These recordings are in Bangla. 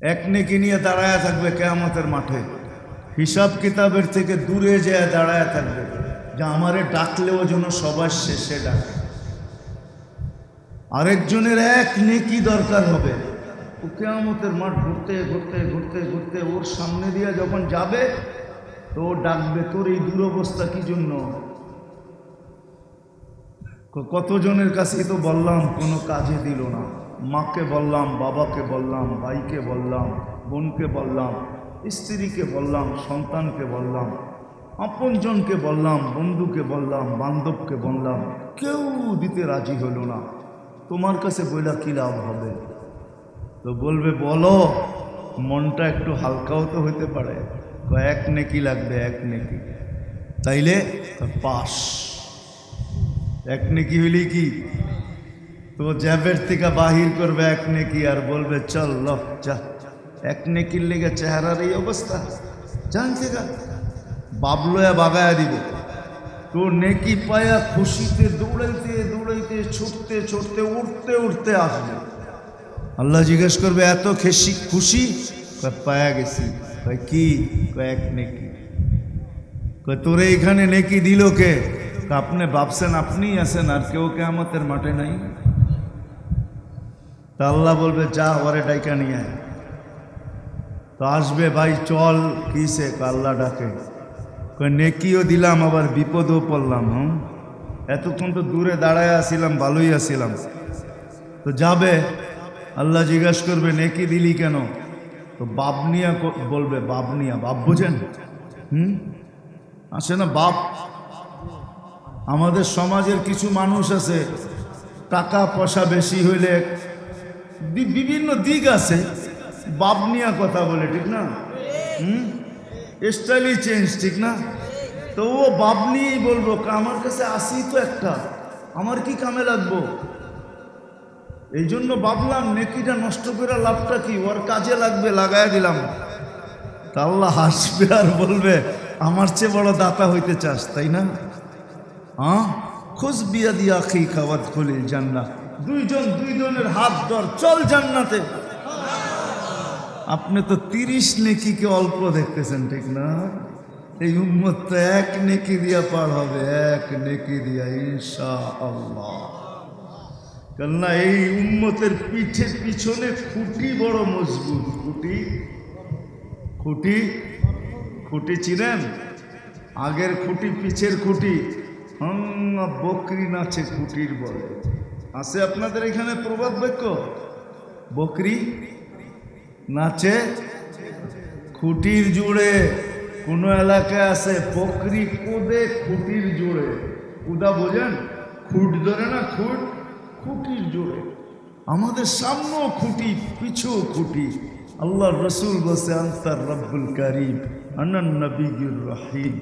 এক নেকি নিয়ে দাঁড়ায় থাকবে কিয়ামতের মাঠে, হিসাব কিতাবের থেকে দূরে যেয়ে দাঁড়ায় থাকবে যে আমারে ডাকলেও যেন সবার শেষে ডাকে। আরেকজনের এক নেকি দরকার হবে, ও কিয়ামতের মাঠ ঘুরতে ঘুরতে ঘুরতে ঘুরতে ওর সামনে দিয়ে যখন যাবে তো ও ডাকবে, তোর এই দুরবস্থা কি জন্য? কতজনের কাছেই তো বললাম, কোনো কাজে দিল না। মাকে বললাম, বাবাকে বললাম, ভাইকে বললাম, বোনকে বললাম, স্ত্রীকে বললাম, সন্তানকে বললাম, আপনজনকে বললাম, বন্ধুকে বললাম, বান্ধবকে বললাম, কেউ দিতে রাজি হলো না। তোমার কাছে বইলা কি লাভ হবে? তো বলবে বলো, মনটা একটু হালকাও তো হইতে পারে। এক নেকি লাগবে, এক নেকি, তাইলে পাস। এক নেকি হইলে কি তো জ্যাবের থেকে বাহির করবে এক নেকি আর বলবে চল ল যা। এক নেকির লেগে চেহারার এই অবস্থা জানছে গা, বাবলোয়া বাগায়া দিবে। তো নেকি পায়া খুশিতে দৌড়াইতে দৌড়াইতে ছুটতে ছুটতে উঠতে উঠতে আসবে। আল্লাহ জিজ্ঞেস করবে এত খুশি? পায়া গেছি। কি? এক নেকি। তোরে এখানে নেকি দিল কে? আপনি ভাবছেন আপনিই আছেন, আর কেউ কিয়ামতের মাঠে নাই? তা আল্লাহ বলবে যা ওরে ডাইকা নিয়ে আয়। তো আসবে, ভাই চল, কিসে? আল্লাহ ডাকে, নেকিও দিলাম আবার বিপদও পড়লাম। এতক্ষণ তো দূরে দাঁড়ায় আসিলাম, ভালোই আসিলাম। তো যাবে, আল্লাহ জিজ্ঞাসা করবে নেকি দিলি কেন? তো বাবনিয়া বলবে, বাবনিয়া, বাপ বোঝেন? আসে না বাপ? আমাদের সমাজের কিছু মানুষ আছে, টাকা পয়সা বেশি হইলে বিভিন্ন দিক আছে, বাপ নিয়ে কথা বলে, ঠিক না? স্টাইলই চেঞ্জ, ঠিক না? তো ও বাপ নিয়েই বলবো, আমার কাছে আসি তো একটা, আমার কি কামে লাগবো? এই জন্য ভাবলাম নেকিটা নষ্ট করে লাভটা কি, ওর কাজে লাগবে, লাগায় দিলাম। তা আল্লাহ হাসবে আর বলবে আমার চেয়ে বড় দাতা হইতে চাস, তাই না? খুশ বিয়া দিয়া খি খাওয়াত খুলিল জান্নাত, দুইজনের হাত ধর, চল জান্নাতে। আপনি তো 30 নেকিকে অল্প দেখতেছেন, ঠিক না? এই উম্মত তো এক নেকি দিয়া পার হবে, এক নেকি দিয়া ইনশাআল্লাহ। কেননা এই উম্মতের পিছনে খুঁটি বড় মজবুত। খুঁটি চিনেন? আগের খুঁটি, পিছের খুঁটি। বকরি নাচে খুঁটির বলে, আছে আপনাদের এখানে প্রবাদ বাক্য? বকরি নাচে খুঁটির জুড়ে। কোন এলাকায় আছে বকরি কোদে খুঁটির জুড়ে। কুদা বোঝেন? খুঁট ধরে না, খুঁটির জুড়ে। আমাদের সামনেও খুঁটি, পিছু খুঁটি। আল্লাহ রসুল বসে আনতার রব্বুল কারীম আনান নবিয়্যুর রহিম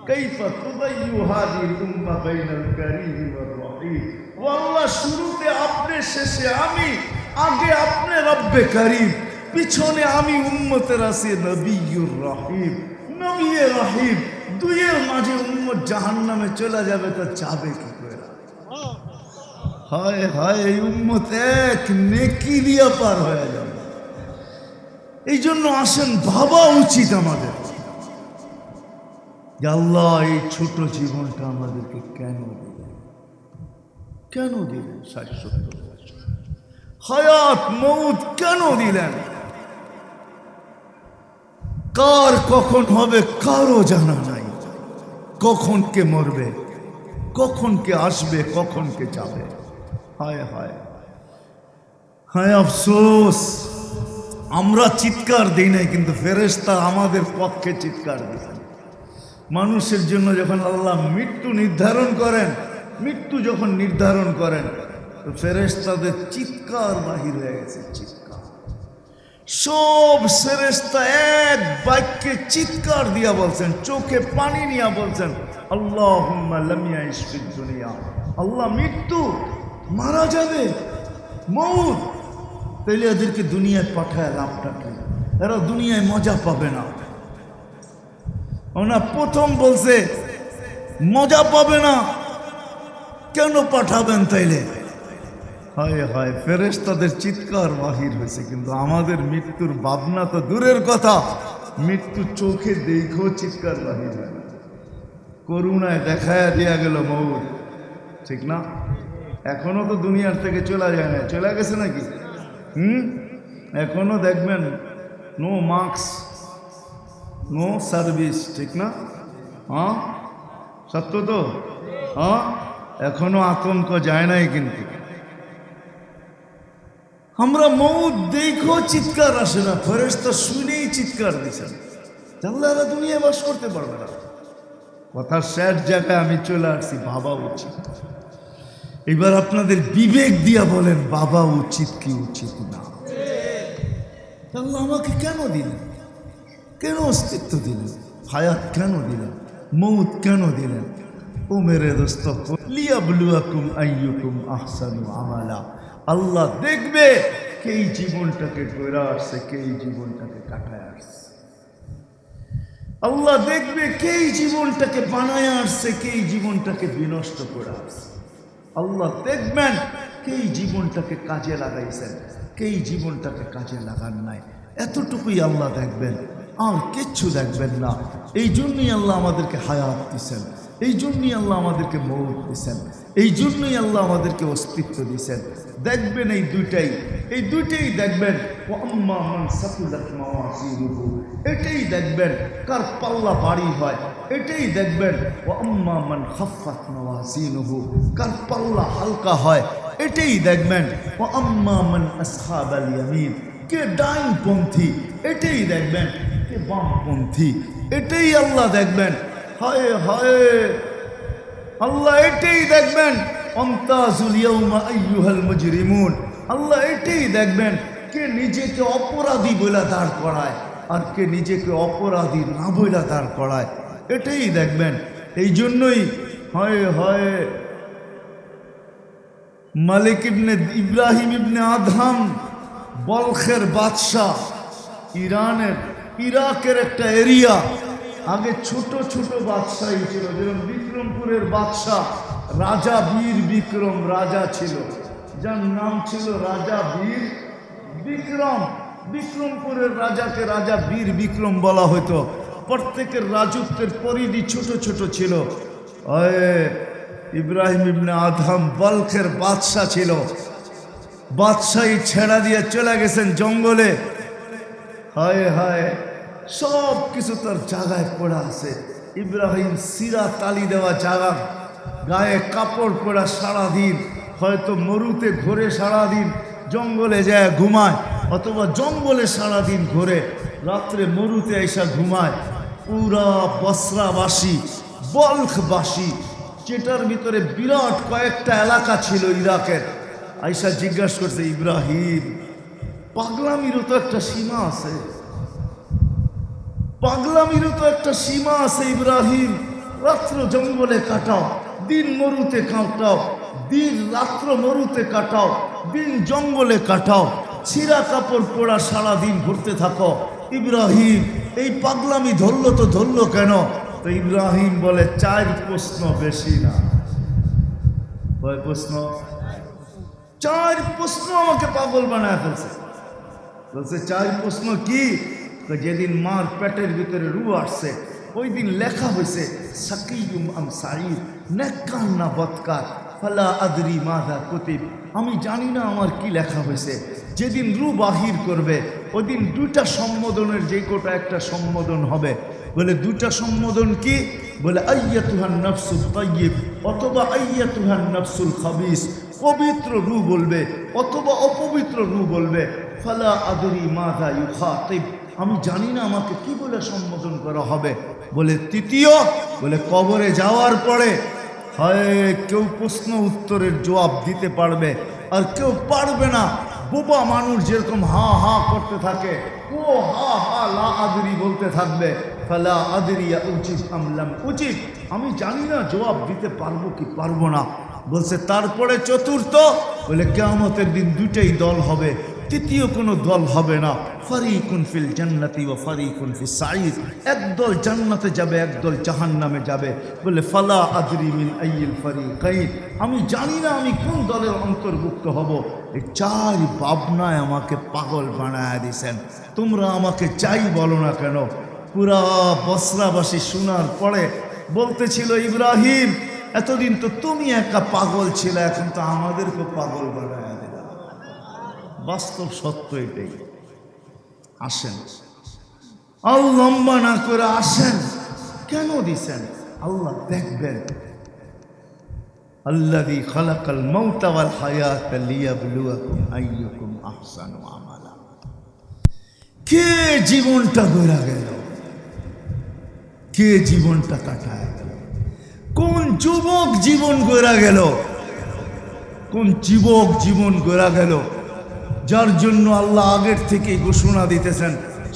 কাইফা তুদাইয়ু হাযিহিল উম্মাহ বাইনাল কারীম ওয়ার রহিম। ও আল্লাহ, শুরুতে আপনি, শেষে আমি, আগে আপনি রব্বে কারীম, পিছনে আমি উম্মতের আছি নবিয়্যুর রহিম, নবিয়ে রহিম। দুইয়ের মাঝে উম্মত জাহান্নামে চলে যাবে, তো যাবে কি করে? হায় হায়, এই উম্মত এক নেকি দিয়া পার হয়ে যাবে। এই জন্য আসেন, ভাবা উচিত আমাদের যে আল্লাহ এই ছোট জীবনটা আমাদেরকে কেন দিলেন? 60-70 বছর হায়াত মউত কেন দিলেন? কার কখন হবে কারো জানা নাই। কখন কে মরবে, কখন কে আসবে, কখন কে যাবে। হায় হায় হায়, আফসোস। আমরা চিৎকার দিই নাই, কিন্তু ফেরেশতা আমাদের পক্ষে চিৎকার দিয়েছেন। মানুষের জন্য যখন আল্লাহ মৃত্যু নির্ধারণ করেন, তো ফেরেশতাদের চিৎকার বাহির হয়ে গেছে, চিৎকার। সব ফেরেশতা এক বাক্যে চিৎকার দিয়া বলছেন, চোখে পানি নিয়ে বলছেন, আল্লাহুম্মা লাম ইয়াইশ ফিদ দুনিয়া। আল্লাহ, মৃত্যু, মারা যাবে, মউত, তাইলে এদেরকে দুনিয়ায় পাঠায় লাভটা কি? এরা দুনিয়ায় মজা পাবে না। ওনা প্রথম বলছে মজা পাবে না, কেন পাঠাবেন তাইলে? হয় হয় ফেরেশতাদের চিৎকার বাহির হয়েছে, কিন্তু আমাদের মৃত্যুর ভাবনা তো দূরের কথা, মৃত্যু চোখে দেখেও চিৎকার বাহির হয় না। করুণায় দেখায় দিয়া গেল মৌত, ঠিক না? এখনো তো দুনিয়ার থেকে চলে যায় না, চলে গেছে নাকি? এখনো দেখবেন নো মার্কস নো সার্ভিস, ঠিক না? হ্যাঁ সত্য তো, হ্যাঁ এখনো আতঙ্ক যায় নাই। কিন্তু আমরা মৌত দেখো চিৎকার আসে না, ফেরেশতা শুনেই চিৎকার দিছেন, আল্লাহরা দুনিয়ায় বাস করতে পারবে না। কথার শেষ জায়গায় আমি চলে আসছি, ভাবা উচিত। এবার আপনাদের বিবেক দিয়া বলেন বাবা উচিত কি উচিত না? আল্লাহ আমাকে কেন দিলেন? কেন অস্তিত্ব দিলেন? হায়াত কেন দিলেন? মৌত কেন দিলেন? ও মেরে দোস্ত, লিয়াবলুয়াকুম আইয়ুকুম আহসানু আমালা। আল্লাহ দেখবে কে এই জীবনটাকে গড়ে আসছে, কে এই জীবনটাকে কাটায় আসছে। আল্লাহ দেখবে কে এই জীবনটাকে বানায় আসছে, কে এই জীবনটাকে বিনষ্ট করে আসছে। আল্লাহ দেখবেন কে এই জীবনটাকে কাজে লাগাইছেন, কে এই জীবনটাকে কাজে লাগান নাই। এতটুকুই আল্লাহ দেখবেন, আর কিচ্ছু দেখবেন না। এই জন্যই আল্লাহ আমাদেরকে হায়াত দিছেন, এই জন্যই আল্লাহ আমাদেরকে মৌত দিছেন, এই জন্যই আল্লাহ আমাদেরকে অস্তিত্ব দিছেন। দেখবেন এই দুইটাই দেখবেন। ও আম্মা মান সাকুলাত মাওয়াজিনুহু, এটাই দেখবেন কার পাল্লা ভারী হয়। এটাই দেখবেন ও আম্মা মান খাফফাত মাওয়াজিনুহু, কার পাল্লা হালকা হয়। এটাই দেখবেন ও আম্মা মান আসহাবাল ইয়ামিন, কে ডাইনপন্থী। এটাই দেখবেন কে বামপন্থী। এটাই আল্লাহ দেখবেন। হায় হায় আল্লাহ এটাই দেখবেন। অমতাজুল ইয়াউমা আইয়ুহাল মুজরিমুন, আল্লাহ এটাই দেখবেন কে নিজেকে অপরাধী বলে দাঁড় করায় আর কে নিজেকে অপরাধী না বলে দাঁড় করায়। এটাই দেখবেন। এই জন্যই হয় হয় মালিক ইবনে ইব্রাহিম ইবনে আদহাম, বলখের বাদশাহ, ইরাকের একটা এরিয়া। আগে ছোট ছোট বাদশাহী ছিল, যেরকম বিক্রমপুরের বাদশাহ রাজা বীর বিক্রম রাজা ছিল, যার নাম ছিল রাজা বীর বিক্রম। বিক্রমপুরের রাজাকে রাজা বীর বিক্রম বলা হতো। প্রত্যেকের রাজত্বের পরিধি ছোট ছোট ছিল। ইব্রাহিম ইবনে আদহাম বলখের বাদশাহ ছিল। বাদশাহী ছেড়া দিয়ে চলে গেছেন জঙ্গলে। হায় হায় সব কিছু তার জায়গায় পড়া আছে। ইব্রাহিম সিরা তালি দেওয়া জায়গা, গায়ে কাপড় পরা, সারাদিন হয়তো মরুতে ঘোরে, সারাদিন জঙ্গলে যায় ঘুমায়, অথবা জঙ্গলে সারাদিন ঘোরে, রাত্রে মরুতে এসা ঘুমায়। পুরা বসরাবাসী, বলখবাসী, যেটার ভিতরে বিরাট কয়েকটা এলাকা ছিল ইরাকের, আইসা জিজ্ঞাসা করছে, ইব্রাহিম পাগলামিরও তো একটা সীমা আছে, পাগলামিরও তো একটা সীমা আছে। ইব্রাহিম রাত্র জঙ্গলে কাটাও, দিন মরুতে কাটাও, দিন রাত্র মরুতে কাটাও, দিন জঙ্গলে কাটাও, ছিঁড়া কাপড় পরা সারাদিন ঘুরতে থাকো। ইব্রাহিম এই পাগলামি ধরলো তো ধরলো কেন? তো ইব্রাহিম বলে 4 প্রশ্ন, বেশি না। কয় প্রশ্ন? 4 প্রশ্ন আমাকে পাগল বানায় ফেলছে। বলছে 4 প্রশ্ন কি? যেদিন মার পেটের ভিতরে রু আসছে ওই দিন লেখা হয়েছে সাকিয়ুম আম সাঈদ, নেককার না বদকার, ফালা আদরি মাযা কুতিব, আমি জানি না আমার কি লেখা হয়েছে। যেদিন রু বাহির করবে ওই দিন 2টা সম্বোধনের যে কোটা একটা সম্বোধন হবে। বলে 2টা সম্বোধন কি? বলে আইয়াতুহান নাফসুত তাইয়্যিব অথবা আইয়াতুহান নাফসুল খাবিস, পবিত্র রু বলবে অথবা অপবিত্র রু বলবে। ফালা আদরি মাযা ইউখাতিব, আমি জানি না আমাকে কি বলে সম্বোধন করা হবে। বলে তৃতীয়, বলে কবরে যাওয়ার পরে হয় কেউ প্রশ্ন উত্তরের জবাব দিতে পারবে আর কেউ পারবে না। বোবা মানুষ যেরকম হা হা করতে থাকে, ও হা হা লা আদরি বলতে থাকবে। ফালা আদরি উচিত আমলাম উচিত, আমি জানি না জবাব দিতে পারবো কি পারবো না। বলছে তারপরে চতুর্থ, বলে কিয়ামতের দিন 2টাই দল হবে, তৃতীয় কোনো দল হবে না। ফারিকুন ফিল জান্নাতি ওয়া ফারিকুন ফিস সাঈদ, একদল জান্নাতে যাবে, একদল জাহান্নামে যাবে। বলে ফালা আদরি মিন আইয়িল ফারিকাইন, আমি জানি না আমি কোন দলের অন্তর্ভুক্ত হব। এই চার ভাবনায় আমাকে পাগল বানায় দিয়েছেন। তোমরা আমাকে যাই বলো না কেন, পুরা বসরাবাসী শোনার পরে বলতেছিল, ইব্রাহিম এতদিন তো তুমি একা পাগল ছিলে, এখন তো আমাদেরকে পাগল বানায় দিলা। বাস্তব সত্য এটাই। আসেন, আর লম্বা না করে আসেন। কেন দিছেন? আল্লাহ দেখবেন। আল্লাযী খালাকাল মাউতা ওয়াল হায়াতা লিয়াবলুয়াকুম আইয়ুকুম আহসানু আমালা। কে জীবনটা গড়া গেল, কে জীবনটা কাটায় গেল, কোন যুবক জীবন গড়া গেল, কোন যুবক জীবন গড়া গেল, যার জন্য আল্লাহ আগের থেকে ঘোষণা দিতেছেন,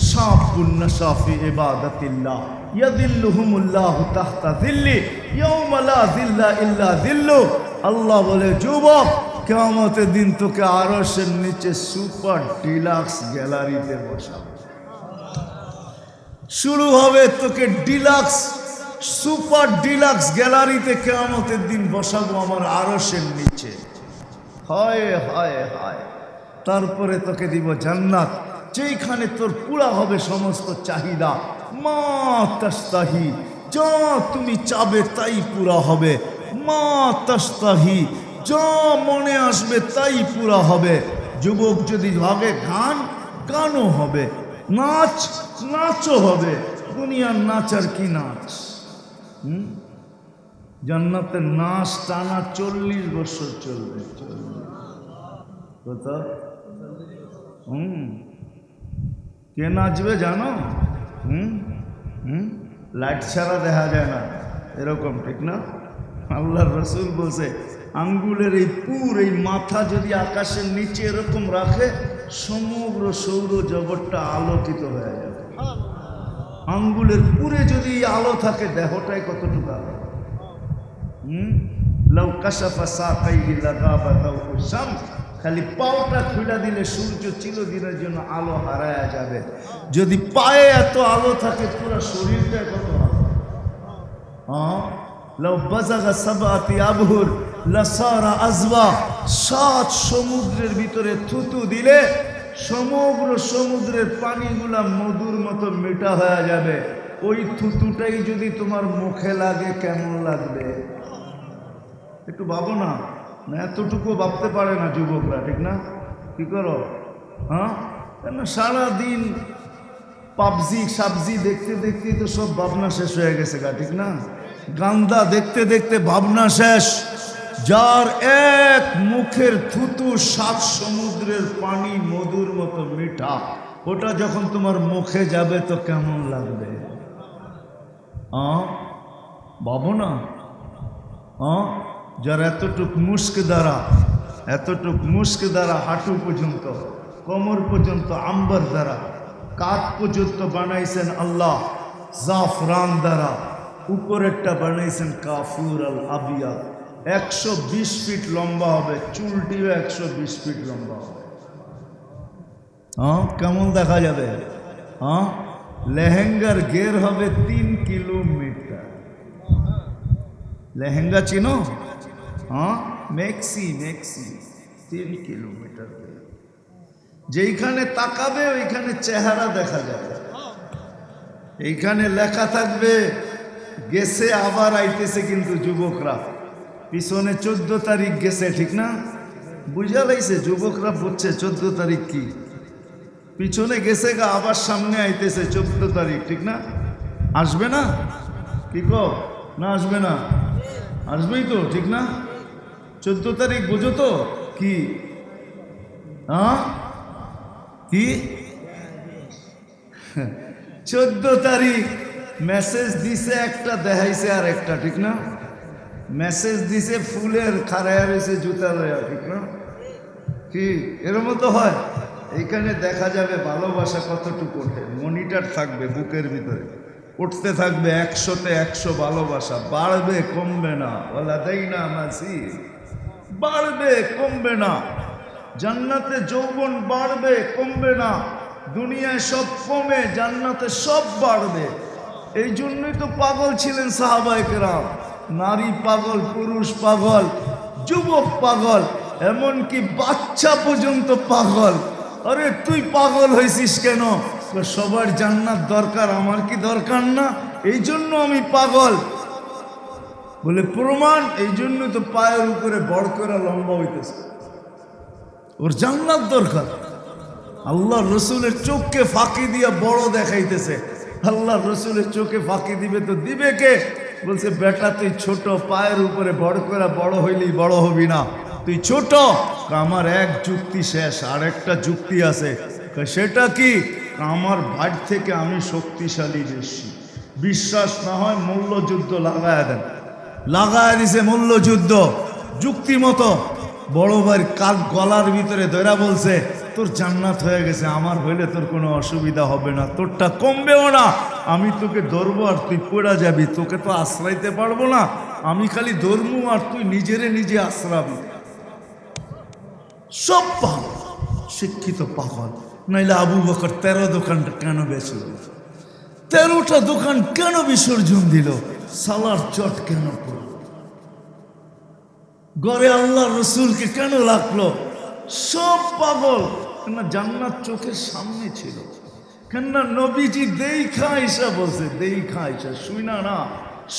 শাফুন নাশা ফি ইবাদাতিল্লাহ ইয়াদিল্লুহুমুল্লাহু তাহতা যিল্লি ইয়াওমা লা যিল্লা ইল্লা যিল্লু। আল্লাহ বলে, যুবক কিয়ামতের দিন তোকে আরশের নিচে সুপার ডিলাক্স গ্যালারিতে বসাবো। শুরু হবে তোকে ডিলাক্স, সুপার ডিলাক্স গ্যালারিতে কিয়ামতের দিন বসাবো আমার আরশের নিচে। হায় হায় হায়। তারপরে তোকে দিব জান্নাত, যেইখানে তোর পুরা হবে সমস্ত চাহিদা। মা তাস্তাহি, যা তুমি চাবে তাই পুরা হবে। মা তাস্তাহি, যা মনে আসবে তাই পুরা হবে। যুবক যদি ভাবে গান, গানও হবে। নাচ, নাচও হবে। দুনিয়ার নাচ আর কি নাচ? জান্নাতের নাচ টানা 40 বছর চলবে। কথা কে নাচবে জানো? লাইট ছাড়া দেখা যায় না, এরকম, ঠিক না? আল্লাহর রাসূল বলছে, আঙ্গুলের এই পুর, এই মাথা যদি আকাশের নিচে এরকম রাখে, সমগ্র সৌর জগৎটা আলোকিত হয়ে যাবে। আঙ্গুলের পুরে যদি আলো থাকে, দেহটায় কতটুকু আলো। লাউ কাশাফা সাকাইহি লাগাবা দাউ শামস, খালি পাওটা খুলে দিলে সূর্য চিরদিনের জন্য আলো হারায়া যাবে। যদি পায়ে এত আলো থাকে, পুরো শরীরটা কত আলো। লাউ বাজাগা সাবাতি আবহুর লাসারা আজবা, 7 সমুদ্রের ভিতরে থুতু দিলে সমগ্র সমুদ্রের পানিগুলা মধুর মতো মিঠা হয়ে যাবে। ওই থুতুটাই যদি তোমার মুখে লাগে, কেমন লাগবে? একটু ভাবো না। না এতটুকু ভাবতে পারে না যুবকরা, ঠিক না? কি করো? কেন সারাদিন পাবজি সাবজি দেখতে দেখতে তো সব ভাবনা শেষ হয়ে গেছে গা, ঠিক না? গান্দা দেখতে দেখতে ভাবনা শেষ। যার এক মুখের থুতু 7 সমুদ্রের পানি মধুর মতো মিঠা, ওটা যখন তোমার মুখে যাবে তো কেমন লাগবে? ভাবো না। যার এতটুক মুস্ক দ্বারা হাঁটু পর্যন্ত, কোমর পর্যন্ত আম্বার দ্বারা, কাঁধ পর্যন্ত বানাইছেন আল্লাহ জাফরান দ্বারা, উপরেরটা বানাইছেন কাফুর আল আবিয়া। 120 ফিট লম্বা হবে, চুলটিও 120 ফিট লম্বা হবে। কেমন দেখা যাবে? লেহেঙ্গার ঘের হবে 3 কিলোমিটার। লেহেঙ্গা চিনো? মেক্সি 3 কিলোমিটার। যেইখানে তাকাবে ওইখানে চেহারা দেখা যাবে। এইখানে লেখা থাকবে গেছে, আবার আইতেছে। কিন্তু যুবকরা পিছনে 14 তারিখ গেছে, ঠিক না? বুঝা লাইছে, যুবকরা বুঝছে 14 তারিখ কি। পিছনে গেছে গা, আবার সামনে আইতেছে 14 তারিখ, ঠিক না? আসবে না? কি কো না? আসবে না? আসবেই তো, ঠিক না? 14 তারিখ বুঝো তো কি? কি 14 তারিখ মেসেজ দিছে একটা, দেখাইছে আর একটা, ঠিক না? মেসেজ দিছে ফুলের, খাড়ায় রয়েছে জুতা লয়া, ঠিক না? কি এরম তো হয়? এইখানে দেখা যাবে ভালোবাসা কতটুকু ওঠে। মনিটর থাকবে বুকের ভিতরে, উঠতে থাকবে 100তে 100 ভালোবাসা। বাড়বে, কমবে না। ওলা দেই না মাসি, বাড়বে, কমবে না। জান্নাতে যৌবন বাড়বে, কমবে না। দুনিয়ায় সব কমে, জান্নাতে সব বাড়বে। এই জন্যই তো পাগল ছিলেন সাহাবায়ে কেরাম। নারী পাগল, পুরুষ পাগল, যুবক পাগল, এমনকি বাচ্চা পর্যন্ত পাগল। আরে তুই পাগল হয়েছিস কেন? সবার জান্নাত দরকার, আমার কি দরকার না? এই জন্য আমি পাগল। বলে প্রমাণ, এই জন্য তো পায়ের উপরে বড় করে লম্বা হইতেছে। ওর জান্নাত দরকার। আল্লাহ রসুলের চোখকে ফাঁকি দিয়া বড় দেখাইতেছে। আল্লাহ রসুলের চোখে ফাঁকি দিবে তো দিবে কে? বলছে বেটা তুই ছোট, পায়ের উপরে বড় করে বড় হইলেই বড় হবি না, তুই ছোট। আমার এক যুক্তি শেষ, আর একটা যুক্তি আছে। সেটা কি? আমার ভাই থেকে আমি শক্তিশালী বেশি। বিশ্বাস না হয় মল্লযুদ্ধ লাগায় দেন। লাগায় দিছে মল্লযুদ্ধ যুক্তি মতো। বড় ভাইয়ের কাল গলার ভিতরে ধরা বলছে তোর জান্নাত হয়ে গেছে, আমার হইলে তোর কোনো অসুবিধা হবে না, তোরটা কমবেও না। আমি তোকে ধরবো আর তুই পড়া যাবি, তোকে তো আশ্রাইতে পারবো না, আমি খালি ধরবো আর তুই নিজেরে নিজে আশ্রাবি। সব পাগল, শিক্ষিত পাগল। নাইলে আবু বকর 13 দোকানটা কেন বেচল? 13টা দোকান কেন বিসর্জন দিল? সালার চট কেন করল? গড়ে আল্লাহ রসুলকে কেন লাগলো? সব পাগল। কেন? জান্নাত চোখের সামনে ছিল। কেন? নবীজি দেখা আইসা বলছে, দেখা আইসা শুইনা না।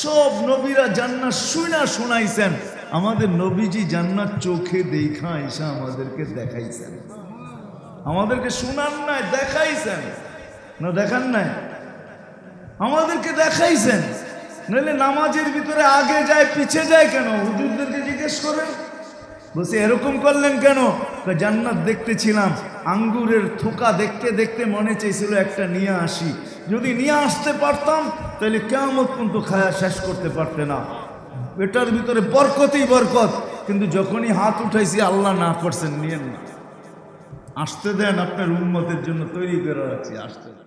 সব নবীরা জান্নাত শুইনা শোনাইছেন, আমাদের নবীজি জান্নাত চোখে দেখা আইসা আমাদেরকে দেখাইছেন। আমাদেরকে শুনান নাই, দেখাইছেন। না দেখান নাই, আমাদেরকে দেখাইছেন। নইলে নামাজের ভিতরে আগে যায় পিছে যায় কেন? হুজুরদেরকে জিজ্ঞেস করেন। বলছে এরকম করলেন কেন? জান্নাত দেখতেছিলাম, আঙ্গুরের থোকা দেখতে দেখতে মনে চাইছিল একটা নিয়ে আসি। যদি নিয়ে আসতে পারতাম তাহলে কিয়ামত পর্যন্ত খায়া শেষ করতে পারতে না। এটার ভিতরে বরকতই বরকত। কিন্তু যখনই হাত উঠাইছি আল্লাহ না করছেন, নিয়েন না, আসতে দেন, আপনার উম্মতের জন্য তৈরি করে রাখছি, আসতে দেন।